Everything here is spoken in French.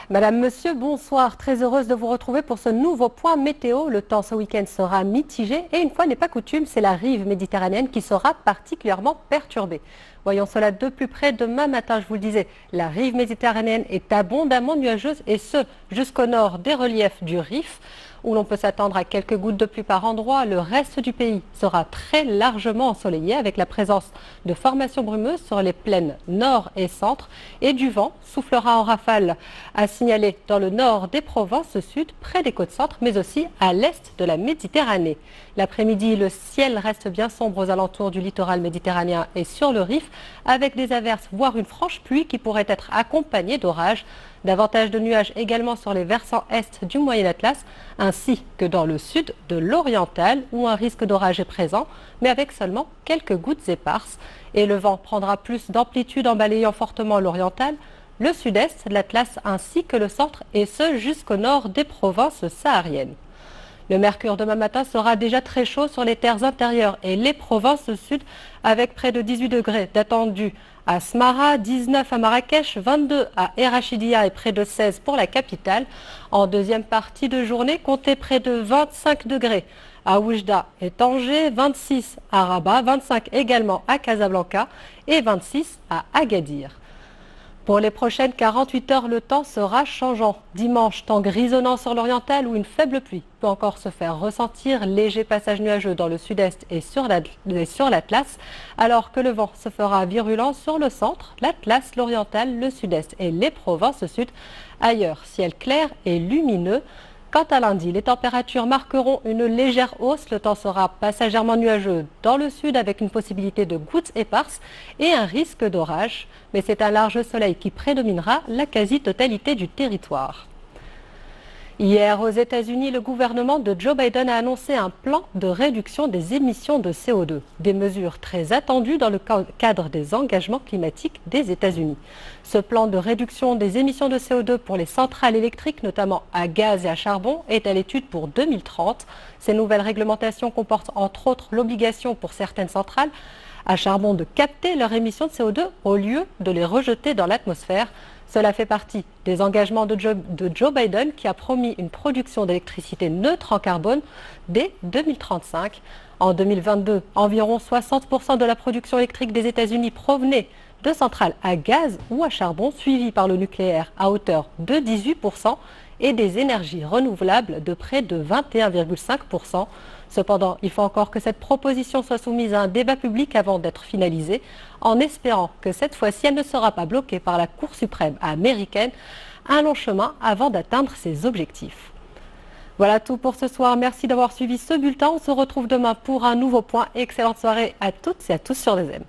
Madame, Monsieur, bonsoir. Très heureuse de vous retrouver pour ce nouveau point météo. Le temps ce week-end sera mitigé et une fois n'est pas coutume, c'est la rive méditerranéenne qui sera particulièrement perturbée. Voyons cela de plus près demain matin, je vous le disais. La rive méditerranéenne est abondamment nuageuse et ce, jusqu'au nord des reliefs du Rif, où l'on peut s'attendre à quelques gouttes de pluie par endroit. Le reste du pays sera très largement ensoleillé avec la présence de formations brumeuses sur les plaines nord et centre et du vent soufflera en rafale à signaler dans le nord des Provinces sud, près des côtes centres, mais aussi à l'est de la Méditerranée. L'après-midi, le ciel reste bien sombre aux alentours du littoral méditerranéen et sur le Rif, avec des averses, voire une franche pluie qui pourrait être accompagnée d'orages. Davantage de nuages également sur les versants est du Moyen Atlas, ainsi que dans le sud de l'Oriental, où un risque d'orage est présent, mais avec seulement quelques gouttes éparses. Et le vent prendra plus d'amplitude en balayant fortement l'Oriental, le sud-est de l'Atlas ainsi que le centre, et ce jusqu'au nord des provinces sahariennes. Le mercure demain matin sera déjà très chaud sur les terres intérieures et les provinces sud, avec près de 18 degrés d'attendu à Smara, 19 à Marrakech, 22 à Erachidia et près de 16 pour la capitale. En deuxième partie de journée, comptez près de 25 degrés à Oujda et Tanger, 26 à Rabat, 25 également à Casablanca et 26 à Agadir. Pour les prochaines 48 heures, le temps sera changeant. Dimanche, temps grisonnant sur l'oriental où une faible pluie peut encore se faire ressentir. Léger passage nuageux dans le sud-est et sur l'Atlas, alors que le vent se fera virulent sur le centre, l'Atlas, l'oriental, le sud-est et les provinces sud. Ailleurs, ciel clair et lumineux. Quant à lundi, les températures marqueront une légère hausse. Le temps sera passagèrement nuageux dans le sud avec une possibilité de gouttes éparses et un risque d'orage. Mais c'est un large soleil qui prédominera la quasi-totalité du territoire. Hier, aux États-Unis, le gouvernement de Joe Biden a annoncé un plan de réduction des émissions de CO2. Des mesures très attendues dans le cadre des engagements climatiques des États-Unis. Ce plan de réduction des émissions de CO2 pour les centrales électriques, notamment à gaz et à charbon, est à l'étude pour 2030. Ces nouvelles réglementations comportent entre autres l'obligation pour certaines centrales à charbon de capter leurs émissions de CO2 au lieu de les rejeter dans l'atmosphère. Cela fait partie des engagements de Joe Biden qui a promis une production d'électricité neutre en carbone dès 2035. En 2022, environ 60% de la production électrique des États-Unis provenait de centrales à gaz ou à charbon, suivies par le nucléaire à hauteur de 18% et des énergies renouvelables de près de 21,5%. Cependant, il faut encore que cette proposition soit soumise à un débat public avant d'être finalisée, en espérant que cette fois-ci, elle ne sera pas bloquée par la Cour suprême américaine, un long chemin avant d'atteindre ses objectifs. Voilà tout pour ce soir. Merci d'avoir suivi ce bulletin. On se retrouve demain pour un nouveau point. Excellente soirée à toutes et à tous sur 2M.